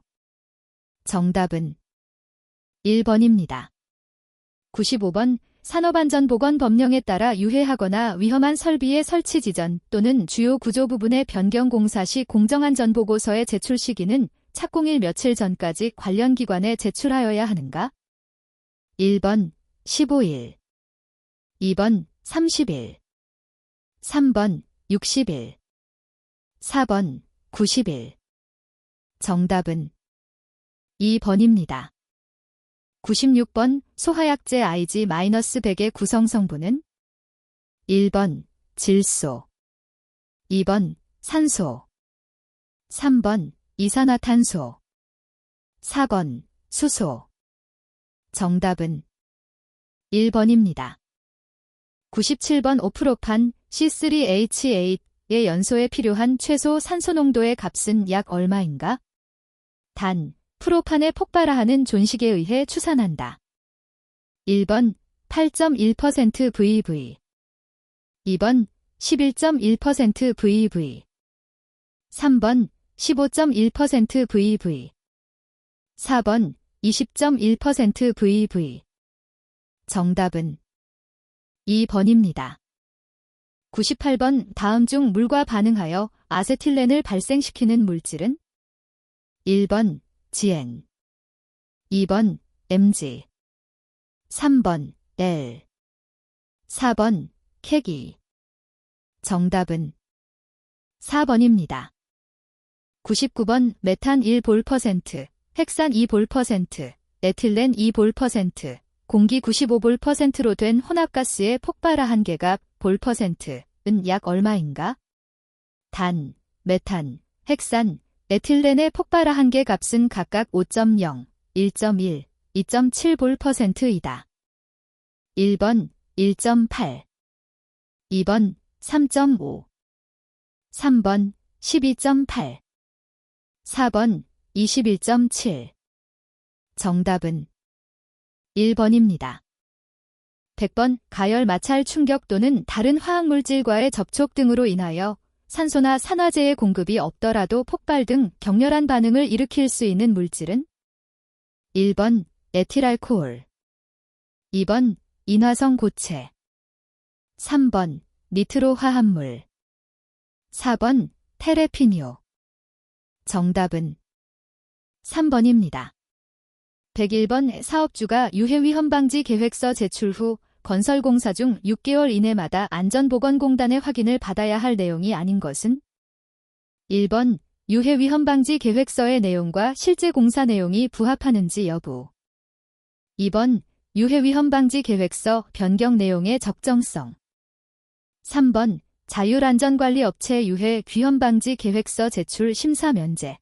정답은 1번입니다. 95번. 산업안전보건 법령에 따라 유해하거나 위험한 설비의 설치 지전 또는 주요 구조 부분의 변경 공사 시 공정안전보고서의 제출 시기는 착공일 며칠 전까지 관련 기관에 제출하여야 하는가? 1번 15일, 2번 30일, 3번 60일, 4번 90일. 정답은 2번입니다. 96번. 소화약제 IG-100의 구성 성분은? 1번 질소, 2번 산소, 3번 이산화탄소, 4번 수소. 정답은 1번입니다. 97번. 오프로판 C3H8의 연소에 필요한 최소 산소 농도의 값은 약 얼마인가? 단, 프로판의 폭발화하는 존식에 의해 추산한다. 1번 8.1% VV 2번 11.1% VV 3번 15.1% VV 4번 20.1% VV 정답은 2번입니다. 98번 다음 중 물과 반응하여 아세틸렌을 발생시키는 물질은 1번 지엔 2번 MG 3번 L 4번 캐기 정답은 4번입니다. 99번 메탄 1볼%, 헥산 2볼%, 에틸렌 2볼%, 공기 95볼%로 된 혼합가스의 폭발화 한계값 볼%은 약 얼마인가? 단, 메탄, 헥산, 에틸렌의 폭발화 한계값은 각각 5.0, 1.1, 2.7볼%이다. 1번 1.8 2번 3.5 3번 12.8 4번 21.7 정답은 1번입니다. 100번 가열 마찰 충격 또는 다른 화학물질과의 접촉 등으로 인하여 산소나 산화제의 공급이 없더라도 폭발 등 격렬한 반응을 일으킬 수 있는 물질은 1번 에틸알코올 2번 인화성 고체 3번 니트로 화합물 4번 테레피뇨 정답은 3번입니다. 101번 사업주가 유해위험 방지 계획서 제출 후 건설공사 중 6개월 이내마다 안전보건공단의 확인을 받아야 할 내용이 아닌 것은 1번 유해위험 방지 계획서의 내용과 실제 공사 내용이 부합하는지 여부 2번 유해위험 방지 계획서 변경 내용의 적정성 3번 자율안전관리업체 유해위험 방지 계획서 제출 심사 면제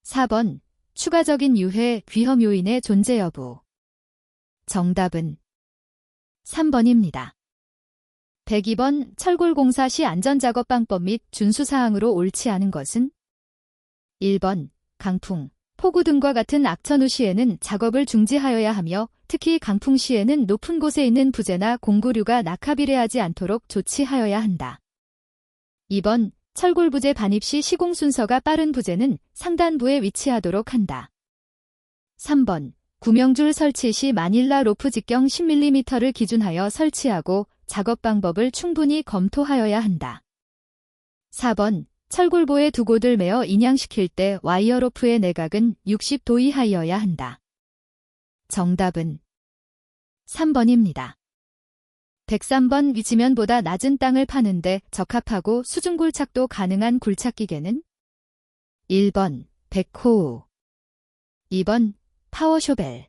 4번 추가적인 유해 위험 요인의 존재 여부 정답은 3번입니다. 102번 철골공사 시 안전작업방법 및 준수사항으로 옳지 않은 것은 1번 강풍, 폭우 등과 같은 악천후 시에는 작업을 중지하여야 하며 특히 강풍 시에는 높은 곳에 있는 부재나 공구류가 낙하비례하지 않도록 조치하여야 한다. 2번 철골부재 반입 시 시공 순서가 빠른 부재는 상단부에 위치하도록 한다. 3번 구명줄 설치 시 마닐라 로프 직경 10mm를 기준하여 설치하고 작업 방법을 충분히 검토하여야 한다. 4번 철골보에 두고들 매어 인양시킬 때 와이어 로프의 내각은 60도 이하여야 한다. 정답은 3번입니다. 103번 위지면보다 낮은 땅을 파는데 적합하고 수중굴착도 가능한 굴착기계는 1번 백호우 2번 파워쇼벨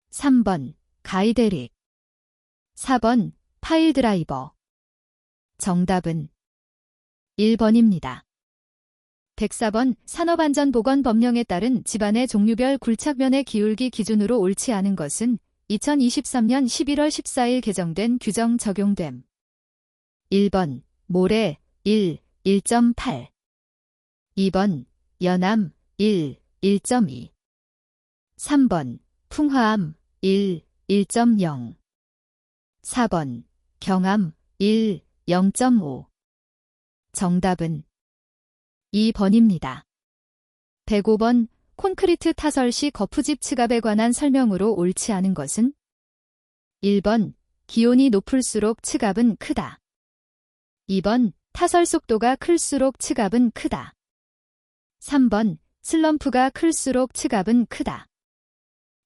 3번 가이데릭 4번 파일드라이버 정답은 1번입니다. 104번 산업안전보건법령에 따른 집안의 종류별 굴착면의 기울기 기준으로 옳지 않은 것은 2023년 11월 14일 개정된 규정 적용됨. 1번 모래 1, 1.8 2번 연암 1, 1.2 3번 풍화암 1, 1.0 4번 경암 1, 0.5 정답은 2번입니다. 105번 콘크리트 타설 시 거푸집 츠갑에 관한 설명으로 옳지 않은 것은 1번 기온이 높을수록 츠갑은 크다. 2번 타설 속도가 클수록 츠갑은 크다. 3번 슬럼프가 클수록 츠갑은 크다.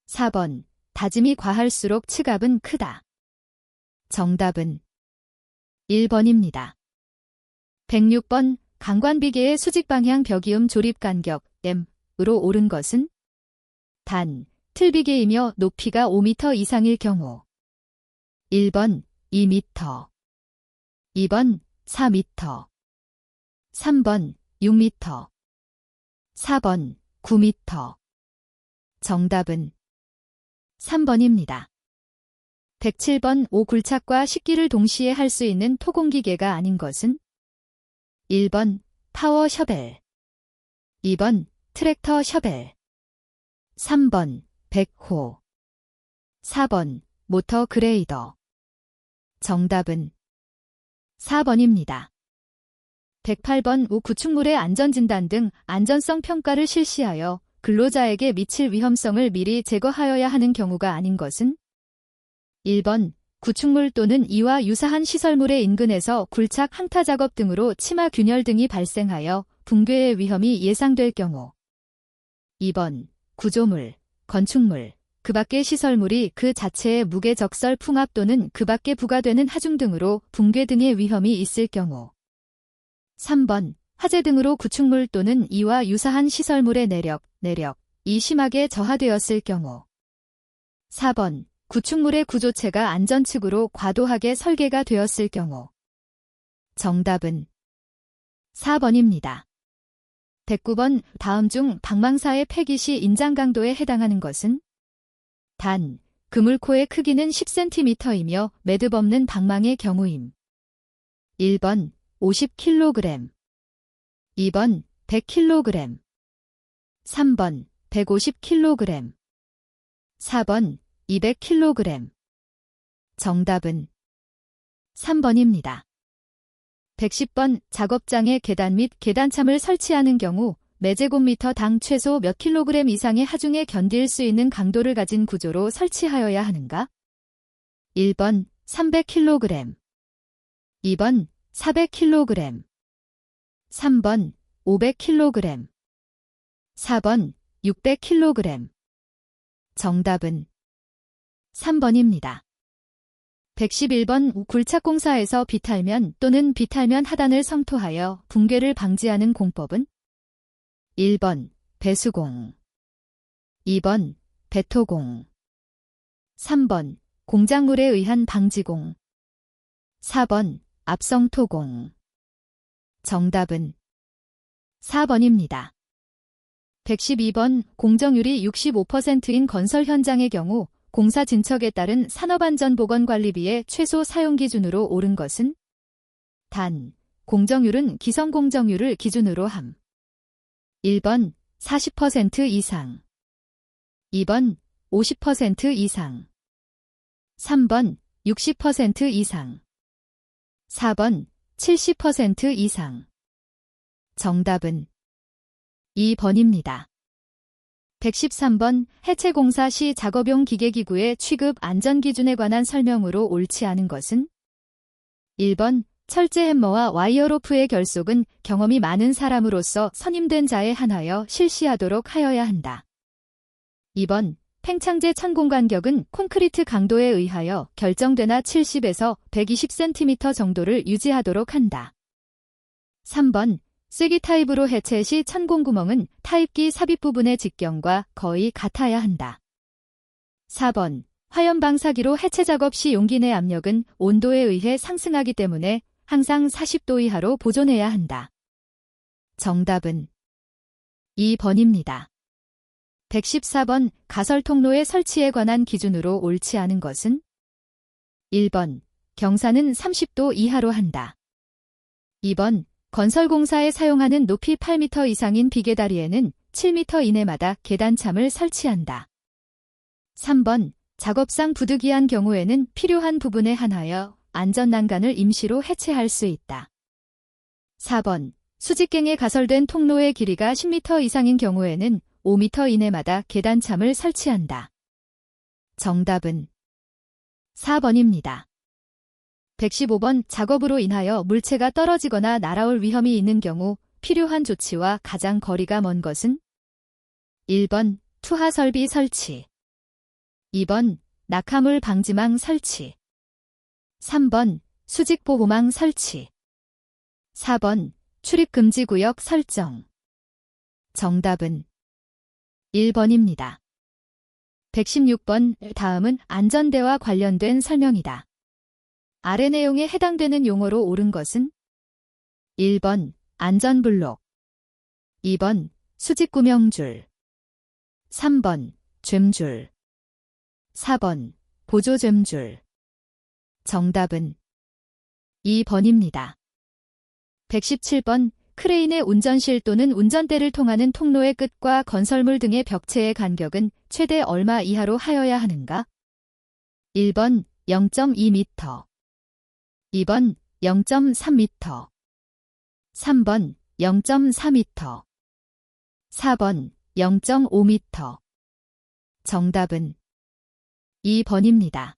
4번 다짐이 과할수록 츠갑은 크다. 정답은 1번입니다. 106번 강관비계의 수직방향 벽이음 조립 간격 M으로 옳은 것은 단 틀비계이며 높이가 5m 이상일 경우 1번 2m 2번 4m 3번 6m 4번 9m 정답은 3번입니다. 107번 오굴착과 식기를 동시에 할 수 있는 토공기계가 아닌 것은 1번 파워 셔벨 2번 트랙터 셔벨 3번 백호 4번 모터 그레이더. 정답은 4번입니다. 108번 우 구축물의 안전진단 등 안전성 평가를 실시하여 근로자에게 미칠 위험성을 미리 제거하여야 하는 경우가 아닌 것은? 1번 구축물 또는 이와 유사한 시설물의 인근에서 굴착 항타 작업 등으로 치마 균열 등이 발생하여 붕괴의 위험이 예상될 경우. 2번 구조물, 건축물, 그 밖의 시설물이 그 자체의 무게 적설 풍압 또는 그 밖에 부과되는 하중 등으로 붕괴 등의 위험이 있을 경우. 3번 화재 등으로 구축물 또는 이와 유사한 시설물의 내력이 심하게 저하되었을 경우. 4번 구축물의 구조체가 안전측으로 과도하게 설계가 되었을 경우. 정답은 4번입니다. 109번 다음 중 방망사의 폐기 시 인장 강도에 해당하는 것은? 단, 그물코의 크기는 10cm이며 매듭 없는 방망의 경우임. 1번 50kg, 2번 100kg, 3번 150kg, 4번 200kg. 정답은 3번입니다. 110번 작업장에 계단 및 계단참을 설치하는 경우 매제곱미터당 최소 몇 킬로그램 이상의 하중에 견딜 수 있는 강도를 가진 구조로 설치하여야 하는가? 1번 300kg, 2번 400kg, 3번 500kg, 4번 600kg. 정답은 3번입니다. 111번 굴착공사에서 비탈면 또는 비탈면 하단을 성토하여 붕괴를 방지하는 공법은? 1번 배수공, 2번 배토공, 3번 공작물에 의한 방지공, 4번 압성토공. 정답은 4번입니다. 112번 공정률이 65%인 건설 현장의 경우 공사 진척에 따른 산업안전보건관리비의 최소 사용 기준으로 옳은 것은? 단, 공정률은 기성공정률을 기준으로 함. 1번 40% 이상, 2번 50% 이상, 3번 60% 이상, 4번 70% 이상. 정답은 2번입니다. 113번 해체공사 시 작업용 기계기구의 취급 안전기준에 관한 설명으로 옳지 않은 것은? 1번 철제 햄머와 와이어로프의 결속은 경험이 많은 사람으로서 선임된 자에 한하여 실시하도록 하여야 한다. 2번 팽창제 천공 간격은 콘크리트 강도에 의하여 결정되나 70에서 120cm 정도를 유지하도록 한다. 3번 쐐기 타입으로 해체 시 천공 구멍은 타입기 삽입 부분의 직경과 거의 같아야 한다. 4번 화염 방사기로 해체 작업 시 용기 내 압력은 온도에 의해 상승하기 때문에 항상 40도 이하로 보존해야 한다. 정답은 2번입니다. 114번 가설 통로의 설치에 관한 기준으로 옳지 않은 것은? 1번 경사는 30도 이하로 한다. 2번 건설공사에 사용하는 높이 8m 이상인 비계다리에는 7m 이내마다 계단참을 설치한다. 3번 작업상 부득이한 경우에는 필요한 부분에 한하여 안전난간을 임시로 해체할 수 있다. 4번 수직갱에 가설된 통로의 길이가 10m 이상인 경우에는 5m 이내마다 계단참을 설치한다. 정답은 4번입니다. 115번 작업으로 인하여 물체가 떨어지거나 날아올 위험이 있는 경우 필요한 조치와 가장 거리가 먼 것은? 1번 투하 설비 설치, 2번 낙하물 방지망 설치, 3번 수직보호망 설치, 4번 출입금지구역 설정. 정답은 1번입니다. 116번 다음은 안전대와 관련된 설명이다. 아래 내용에 해당되는 용어로 옳은 것은? 1번 안전블록, 2번 수직구명줄, 3번 죬줄, 4번 보조죬줄. 정답은 2번입니다. 117번 크레인의 운전실 또는 운전대를 통하는 통로의 끝과 건설물 등의 벽체의 간격은 최대 얼마 이하로 하여야 하는가? 1번 0.2m, 2번 0.3m, 3번 0.4m, 4번 0.5m. 정답은 2번입니다.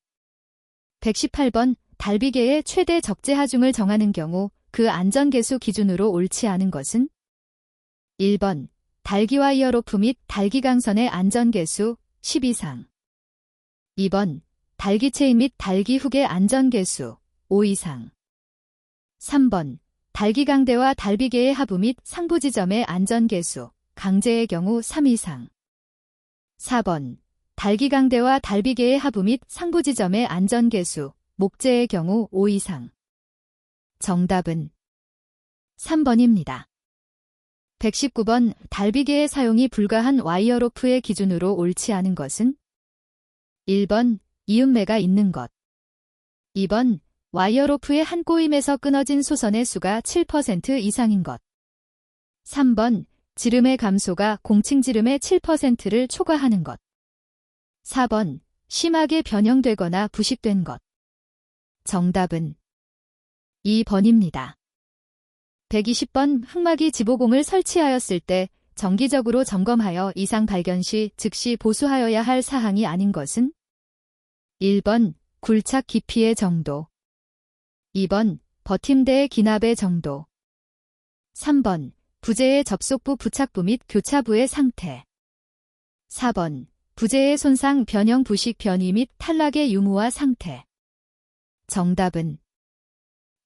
118번 달비계의 최대 적재 하중을 정하는 경우 그 안전계수 기준으로 옳지 않은 것은? 1번 달기와이어 로프 및 달기강선의 안전계수 10 이상, 2번 달기체인 및 달기훅의 안전계수 5 이상, 3번 달기강대와 달비계의 하부 및 상부 지점의 안전계수 강제의 경우 3 이상, 4번 달기강대와 달비계의 하부 및 상부 지점의 안전계수 목재의 경우 5 이상. 정답은 3번입니다. 119번 달비계의 사용이 불가한 와이어 로프의 기준으로 옳지 않은 것은? 1번 이음매가 있는 것, 2번 와이어 로프의 한 꼬임에서 끊어진 소선의 수가 7% 이상인 것, 3번 지름의 감소가 공칭 지름의 7%를 초과하는 것, 4번 심하게 변형되거나 부식된 것. 정답은 2번입니다. 120번 흑막이 지보공을 설치하였을 때 정기적으로 점검하여 이상 발견 시 즉시 보수하여야 할 사항이 아닌 것은? 1번 굴착 깊이의 정도, 2번 버팀대의 기납의 정도, 3번 부재의 접속부 부착부 및 교차부의 상태, 4번 부재의 손상 변형 부식 변이 및 탈락의 유무와 상태. 정답은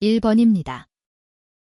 1번입니다.